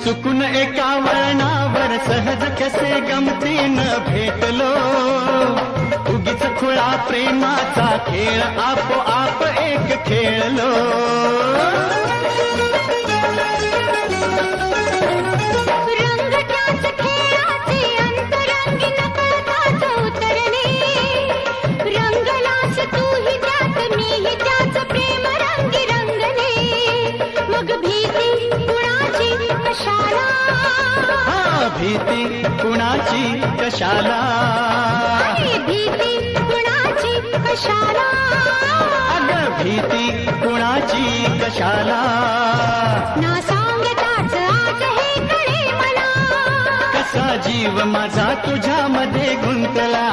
चुकून एका वळणावर सहज कसे गमतीनं भेटलो, उगीच खुळा प्रेमाचा खेळ आपोआप एक खेळलो. भीती कुणाची कशाला, भीती कुणाची कशाला, अगं भीती कुणाची कशाला. ना सांगताच आज हे कळे मला, कसा जीव माझा तुझ्यामध्ये गुंतला.